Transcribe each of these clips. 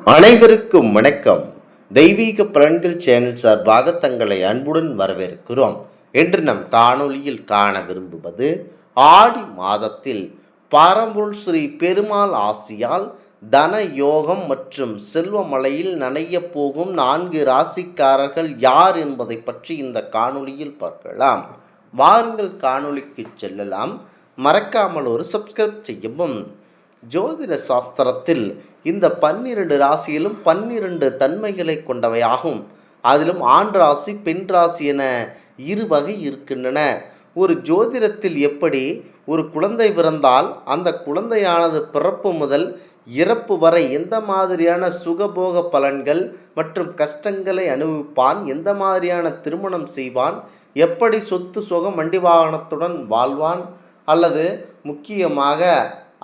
அனைவருக்கும் வணக்கம். தெய்வீக பலன்கள் சேனல் சார்பாக தங்களை அன்புடன் வரவேற்கிறோம். இன்று நம் காணொளியில் காண விரும்புவது ஆடி மாதத்தில் பரம்பொருள் ஸ்ரீ பெருமாள் ஆசியால் தன யோகம் மற்றும் செல்வமலையில் நனைய போகும் 4 ராசிக்காரர்கள் யார் என்பதை பற்றி இந்த காணொளியில் பார்க்கலாம். வாருங்கள் காணொளிக்கு செல்லலாம். மறக்காமல் ஒரு சப்ஸ்கிரைப் செய்யவும். ஜோதிட சாஸ்திரத்தில் இந்த 12 ராசியிலும் 12 தன்மைகளை கொண்டவையாகும். அதிலும் ஆண் ராசி பெண் ராசி என 2 வகை இருக்கின்றன. ஒரு ஜோதிடத்தில் எப்படி ஒரு குழந்தை பிறந்தால் அந்த குழந்தையானது பிறப்பு முதல் இறப்பு வரை எந்த மாதிரியான சுகபோக பலன்கள் மற்றும் கஷ்டங்களை அனுபவிப்பான், எந்த மாதிரியான திருமணம் செய்வான், எப்படி சொத்து சுகம் வண்டி வாகனத்துடன் வாழ்வான், அல்லது முக்கியமாக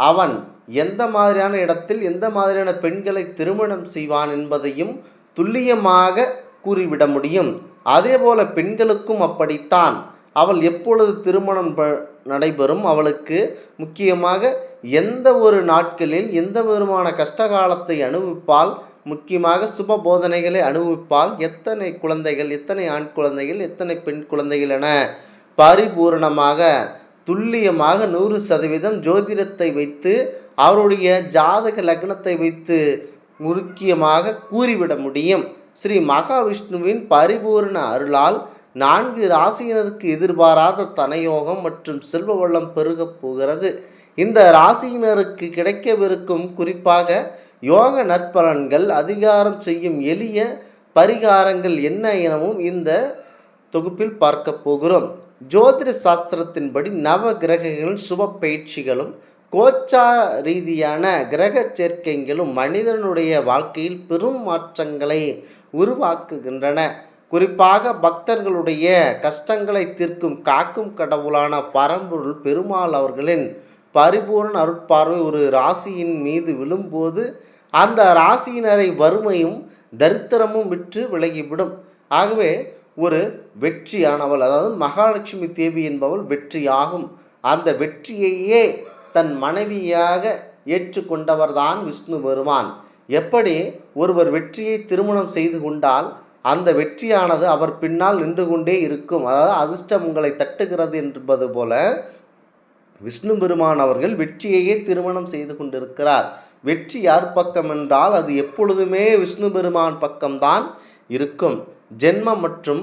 அவன் எந்த மாதிரியான இடத்தில் எந்த மாதிரியான பெண்களை திருமணம் செய்வான் என்பதையும் துல்லியமாக கூறிவிட முடியும். அதேபோல பெண்களுக்கும் அப்படித்தான். அவள் எப்பொழுது திருமணம் நடைபெறும், அவளுக்கு முக்கியமாக எந்த ஒரு நாட்களில் எந்த விதமான கஷ்டகாலத்தை அனுபவிப்பால், முக்கியமாக சுப போதனைகளை அனுபவிப்பால், எத்தனை குழந்தைகள், எத்தனை ஆண் குழந்தைகள், எத்தனை பெண் குழந்தைகள் என பரிபூரணமாக துல்லியமாக 100% ஜோதிடத்தை வைத்து அவருடைய ஜாதக லக்னத்தை வைத்து முக்கியமாக கூறிவிட முடியும். ஸ்ரீ மகாவிஷ்ணுவின் பரிபூர்ண அருளால் 4 ராசியினருக்கு எதிர்பாராத தனயோகம் மற்றும் செல்வ வளம் பெருகப் போகிறது. இந்த ராசியினருக்கு கிடைக்கவிருக்கும் குறிப்பாக யோக நற்பலன்கள், அதிகாரம் செய்யும் எளிய பரிகாரங்கள் என்ன எனவும் இந்த தொகுப்பில் பார்க்க போகிறோம். ஜோதிட சாஸ்திரத்தின்படி நவ கிரகங்களின் சுப பயிற்சிகளும் கோச்சா ரீதியான கிரக சேர்க்கைகளும் மனிதனுடைய வாழ்க்கையில் பெரும் மாற்றங்களை உருவாக்குகின்றன. குறிப்பாக பக்தர்களுடைய கஷ்டங்களை தீர்க்கும் காக்கும் கடவுளான பரம்பொருள் பெருமாள் அவர்களின் பரிபூர்ண அருட்பார்வை ஒரு ராசியின் மீது விழும்போது அந்த ராசியினரை வறுமையும் தரித்திரமும் விற்று விலகிவிடும். ஆகவே ஒரு வெற்றியானவள், அதாவது மகாலட்சுமி தேவி என்பவள் வெற்றியாகும். அந்த வெற்றியையே தன் மனைவியாக ஏற்றுக்கொண்டவர்தான் விஷ்ணு பெருமான். எப்படி ஒருவர் வெற்றியை திருமணம் செய்து கொண்டால் அந்த வெற்றியானது அவர் பின்னால் நின்று கொண்டே இருக்கும், அதாவது அதிர்ஷ்டம் உங்களை தட்டுகிறது என்பது போல விஷ்ணு பெருமான் அவர்கள் வெற்றியையே திருமணம் செய்து கொண்டிருக்கிறார். வெற்றி யார் பக்கம் என்றால் அது எப்பொழுதுமே விஷ்ணு பெருமான் பக்கம்தான் இருக்கும். ஜென்மம் மற்றும்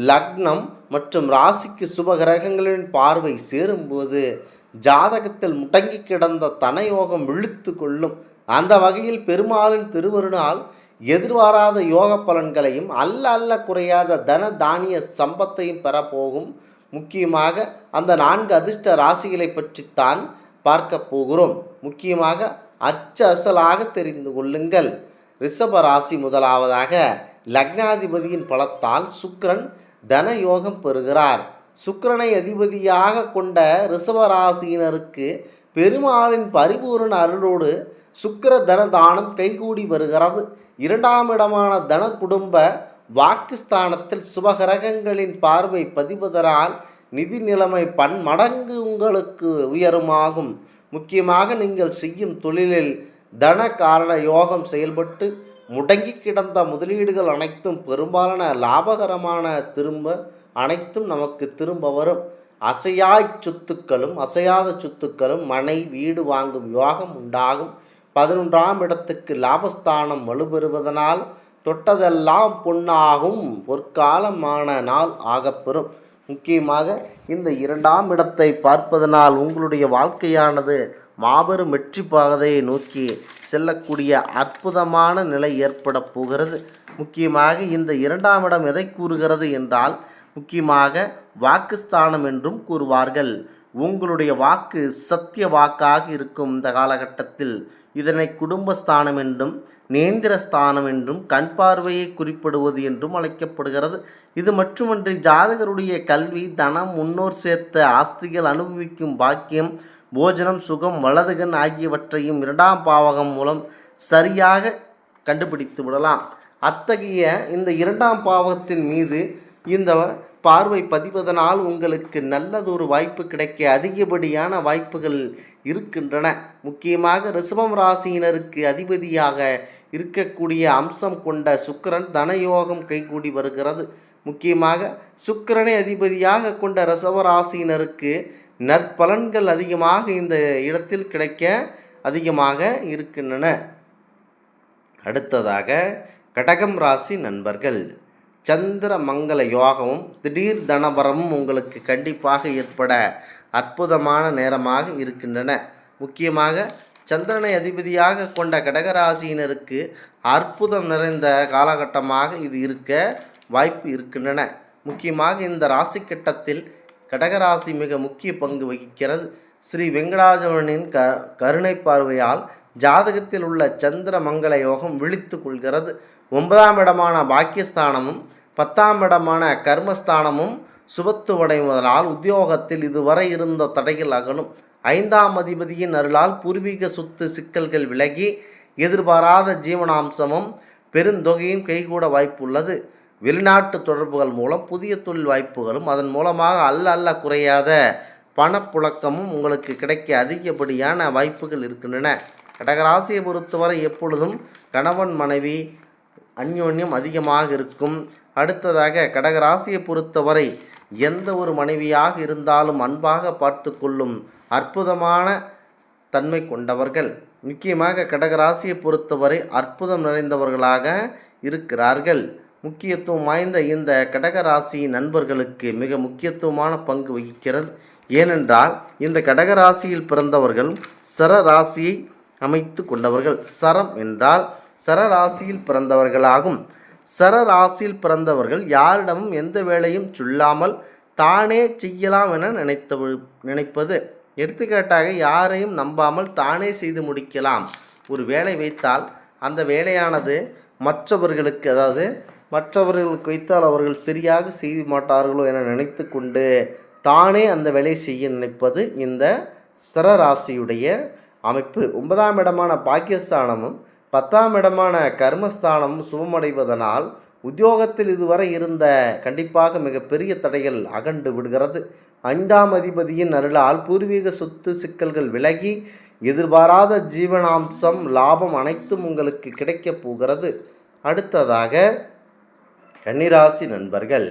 லக்னம் மற்றும் ராசிக்கு சுபகிரகங்களின் பார்வை சேரும்போது ஜாதகத்தில் முடங்கி கிடந்த தனயோகம் விழித்து கொள்ளும். அந்த வகையில் பெருமாளின் திருவருளால் எதிர்பாராத யோக பலன்களையும் அல்ல குறையாத தன தானிய சம்பத்தையும் பெறப்போகும். முக்கியமாக அந்த 4 அதிர்ஷ்ட ராசிகளை பற்றித்தான் பார்க்க போகிறோம். முக்கியமாக அசலாக தெரிந்து கொள்ளுங்கள். ரிஷப ராசி முதலாவதாக லக்னாதிபதியின் பலத்தால் சுக்கிரன் தன யோகம் பெறுகிறார். சுக்கிரனை அதிபதியாக கொண்ட ரிஷபராசியினருக்கு பெருமாளின் பரிபூர்ண அருளோடு சுக்கிர தன தானம் கைகூடி வருகிறது. 2ஆம் இடமான தன குடும்ப வாக்குஸ்தானத்தில் சுபகிரகங்களின் பார்வை பதிவதனால் நிதி நிலைமை பன்மடங்கு உங்களுக்கு உயருமாகும். முக்கியமாக நீங்கள் செய்யும் தொழிலில் தன காரண யோகம் செயல்பட்டு முடங்கி கிடந்த முதலீடுகள் அனைத்தும் பெரும்பாலான லாபகரமான அனைத்தும் நமக்கு திரும்ப வரும். அசையாத சொத்துக்களும் மனை வீடு வாங்கும் யோகம் உண்டாகும். 11ஆம் இடத்துக்கு லாபஸ்தானம் வலுப்பெறுவதனால் தொட்டதெல்லாம் பொன்னாகும் பொற்காலமான நாள் ஆகப்பெறும். முக்கியமாக இந்த 2ஆம் இடத்தை பார்ப்பதனால் உங்களுடைய வாழ்க்கையானது மாபெரும் வெற்றி பாதையை நோக்கி செல்லக்கூடிய அற்புதமான நிலை ஏற்பட போகிறது. முக்கியமாக இந்த 2ஆம் இடம் எதை கூறுகிறது என்றால் முக்கியமாக வாக்குஸ்தானம் என்றும் கூறுவார்கள். உங்களுடைய வாக்கு சத்திய வாக்காக இருக்கும். இந்த காலகட்டத்தில் இதனை குடும்பஸ்தானம் என்றும் நேந்திரஸ்தானம் என்றும் கண் பார்வையை குறிப்பிடுவது என்றும் அழைக்கப்படுகிறது. இது மட்டுமன்றி ஜாதகருடைய கல்வி, தனம், முன்னோர் சேர்த்த ஆஸ்திகள், அனுபவிக்கும் பாக்கியம், போஜனம், சுகம், வலதுகன் ஆகியவற்றையும் 2ஆம் பாவகம் மூலம் சரியாக கண்டுபிடித்து விடலாம். அத்தகைய இந்த 2ஆம் பாவகத்தின் மீது இந்த பார்வை பதிவதனால் உங்களுக்கு நல்லதொரு வாய்ப்பு கிடைக்க அதிகப்படியான வாய்ப்புகள் இருக்கின்றன. முக்கியமாக ரிஷபம் ராசியினருக்கு அதிபதியாக இருக்கக்கூடிய அம்சம் கொண்ட சுக்கிரன் தனயோகம் கைகூடி வருகிறது. முக்கியமாக சுக்கிரனை அதிபதியாக கொண்ட ரிஷபராசியினருக்கு நற்பலன்கள் அதிகமாக இந்த இடத்தில் கிடைக்க அதிகமாக இருக்கின்றன. அடுத்ததாக கடகம் ராசி நண்பர்கள், சந்திர மங்கள யோகமும் திடீர் தனபரமும் உங்களுக்கு கண்டிப்பாக ஏற்பட அற்புதமான நேரமாக இருக்கின்றன. முக்கியமாக சந்திரனை அதிபதியாக கொண்ட கடகராசியினருக்கு அற்புதம் நிறைந்த காலகட்டமாக இது இருக்க வாய்ப்பு இருக்கின்றன. முக்கியமாக இந்த ராசி கட்டத்தில் கடகராசி மிக முக்கிய பங்கு வகிக்கிறது. ஸ்ரீ வெங்கடாஜலனின் கருணை பார்வையால் ஜாதகத்தில் உள்ள சந்திர மங்கள யோகம் விழித்து கொள்கிறது. 9ஆம் இடமான பாக்கியஸ்தானமும் 10ஆம் இடமான கர்மஸ்தானமும் சுபத்துவடைவதனால் உத்தியோகத்தில் இதுவரை இருந்த தடைகள் அகலும். 5ஆம் அதிபதியின் அருளால் பூர்வீக சொத்து சிக்கல்கள் விலகி எதிர்பாராத ஜீவனாம்சமும் பெருந்தொகையும் கைகூட வாய்ப்புள்ளது. வெளிநாட்டு தொடர்புகள் மூலம் புதிய தொழில் வாய்ப்புகளும் அதன் மூலமாக அல்ல குறையாத பணப்புழக்கமும் உங்களுக்கு கிடைக்க அதிகப்படியான வாய்ப்புகள் இருக்கின்றன. கடகராசியை பொறுத்தவரை எப்பொழுதும் கணவன் மனைவி அந்யோன்யம் அதிகமாக இருக்கும். அடுத்ததாக கடகராசியை பொறுத்தவரை எந்த ஒரு மனைவியாக இருந்தாலும் அன்பாக பார்த்து கொள்ளும் அற்புதமான தன்மை கொண்டவர்கள். முக்கியமாக கடகராசியை பொறுத்தவரை அற்புதம் நிறைந்தவர்களாக இருக்கிறார்கள். முக்கியத்துவம் வாய்ந்த இந்த கடகராசி நண்பர்களுக்கு மிக முக்கியத்துவமான பங்கு வகிக்கிறது. ஏனென்றால் இந்த கடகராசியில் பிறந்தவர்கள் சரராசியை அமைத்து கொண்டவர்கள். சரம் என்றால் சரராசியில் பிறந்தவர்களாகும். சரராசியில் பிறந்தவர்கள் யாரிடமும் எந்த வேலையும் சொல்லாமல் தானே செய்யலாம் என நினைப்பது. எடுத்துக்காட்டாக யாரையும் நம்பாமல் தானே செய்து முடிக்கலாம். ஒரு வேலை வைத்தால் அந்த வேலையானது மற்றவர்களுக்கு வைத்தால் அவர்கள் சரியாக செய்ய மாட்டார்களோ என நினைத்து கொண்டு தானே அந்த வேலை செய்ய நினைப்பது இந்த சரராசியுடைய அமைப்பு. 9ஆம் இடமான பாக்கியஸ்தானமும் 10ஆம் இடமான கர்மஸ்தானமும் சுபமடைவதனால் உத்தியோகத்தில் இதுவரை இருந்த கண்டிப்பாக மிகப்பெரிய தடைகள் அகண்டு விடுகிறது. 5ஆம் அதிபதியின் அருளால் பூர்வீக சொத்து சிக்கல்கள் விலகி எதிர்பாராத ஜீவனாம்சம் லாபம் அனைத்தும் உங்களுக்கு கிடைக்கப் போகிறது. அடுத்ததாக கன்னிராசி நண்பர்கள்,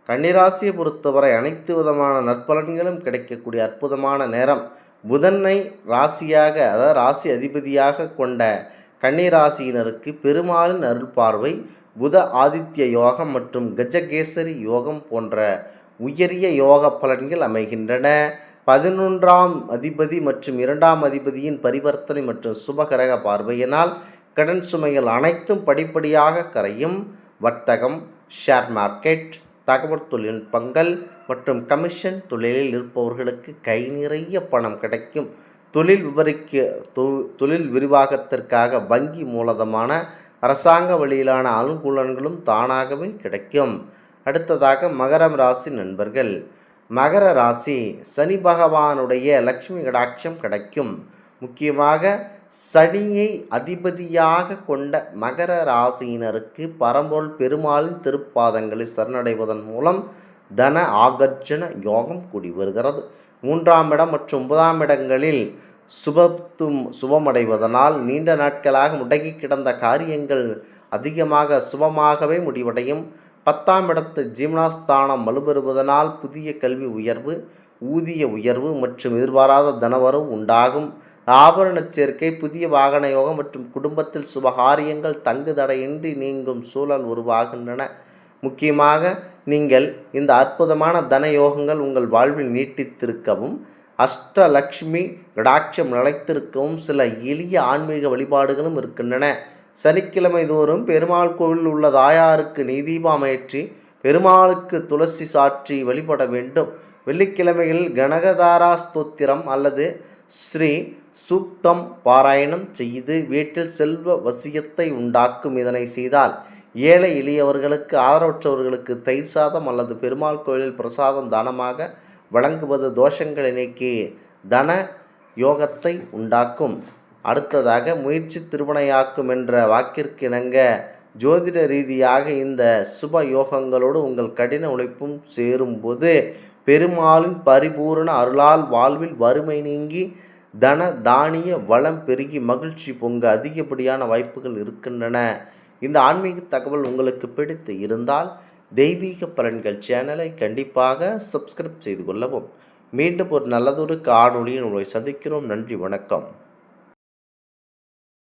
கன்னிராசியை பொறுத்தவரை அனைத்து விதமான நற்பலன்களும் கிடைக்கக்கூடிய அற்புதமான நேரம். புதனை ராசி அதிபதியாக கொண்ட கன்னிராசியினருக்கு பெருமாளின் அருள் பார்வை, புத ஆதித்ய யோகம் மற்றும் கஜகேசரி யோகம் போன்ற உயரிய யோக பலன்கள் அமைகின்றன. 11ஆம் அதிபதி மற்றும் 2ஆம் அதிபதியின் பரிவர்த்தனை மற்றும் சுபகிரக பார்வையினால் கடன் சுமைகள் அனைத்தும் படிப்படியாக கரையும். வர்த்தகம், ஷேர் மார்க்கெட், தகவல் தொழில்நுட்பங்கள் மற்றும் கமிஷன் தொழிலில் இருப்பவர்களுக்கு கை நிறைய பணம் கிடைக்கும். தொழில் விரிவாக்கத்திற்காக வங்கி மூலதனமான அரசாங்க வழியிலான அனுகூலங்களும் தானாகவே கிடைக்கும். அடுத்ததாக மகரம் ராசி நண்பர்கள், மகர ராசி சனி பகவானுடைய லக்ஷ்மி கடாட்சம் கிடைக்கும். முக்கியமாக சனியை அதிபதியாக கொண்ட மகர ராசியினருக்கு பரம்பொருள் பெருமாளின் திருப்பாதங்களை சரணடைவதன் மூலம் தன ஆகர்ஜன யோகம் கூடி வருகிறது. 3ஆம் இடம் மற்றும் 9ஆம் இடங்களில் சுபமடைவதனால் நீண்ட நாட்களாக முடங்கி கிடந்த காரியங்கள் அதிகமாக சுபமாகவே முடிவடையும். 10ஆம் இடத்து ஜீவனஸ்தானம் வலுப்பெறுவதனால் புதிய கல்வி உயர்வு, ஊதிய உயர்வு மற்றும் எதிர்பாராத தனவரவு உண்டாகும். ஆபரண சேர்க்கை, புதிய வாகன யோகம் மற்றும் குடும்பத்தில் சுபகாரியங்கள் தங்கு தடையின்றி நீங்கும் சூழல் உருவாகின்றன. முக்கியமாக நீங்கள் இந்த அற்புதமான தன யோகங்கள் உங்கள் வாழ்வில் நீட்டித்திருக்கவும் அஷ்டலக்ஷ்மி கடாட்சம் நிலைத்திருக்கவும் சில எளிய ஆன்மீக வழிபாடுகளும் இருக்கின்றன. சனிக்கிழமை தோறும் பெருமாள் கோவிலில் உள்ள தாயாருக்கு நெய்தீபம் ஏற்றி பெருமாளுக்கு துளசி சாற்றி வழிபட வேண்டும். வெள்ளிக்கிழமைகளில் கனகதாரா ஸ்தோத்திரம் அல்லது ஸ்ரீ சூக்தம் பாராயணம் செய்து வீட்டில் செல்வ வசியத்தை உண்டாக்கும். இதனை செய்தால் ஏழை எளியவர்களுக்கு, ஆதரவற்றவர்களுக்கு தயிர் சாதம் அல்லது பெருமாள் கோயிலில் பிரசாதம் தானமாக வழங்குவது தோஷங்களை நீக்கி தன யோகத்தை உண்டாக்கும். அடுத்ததாக முயற்சி திருவினையாக்கும் என்ற வாக்கிற்கு இணங்க ஜோதிட ரீதியாக இந்த சுப யோகங்களோடு உங்கள் கடின உழைப்பும் சேரும்போது பெருமாளின் பரிபூரண அருளால் வாழ்வில் வறுமை நீங்கி தன தானிய வளம் பெருகி மகிழ்ச்சி பொங்க அதிகப்படியான வாய்ப்புகள் இருக்கின்றன. இந்த ஆன்மீக தகவல் உங்களுக்கு பிடித்து இருந்தால் தெய்வீக பலன்கள் சேனலை கண்டிப்பாக சப்ஸ்கிரைப் செய்து கொள்ளவும். மீண்டும் ஒரு நல்லதொரு காணொளியில் உங்களை சந்திக்கிறோம். நன்றி, வணக்கம்.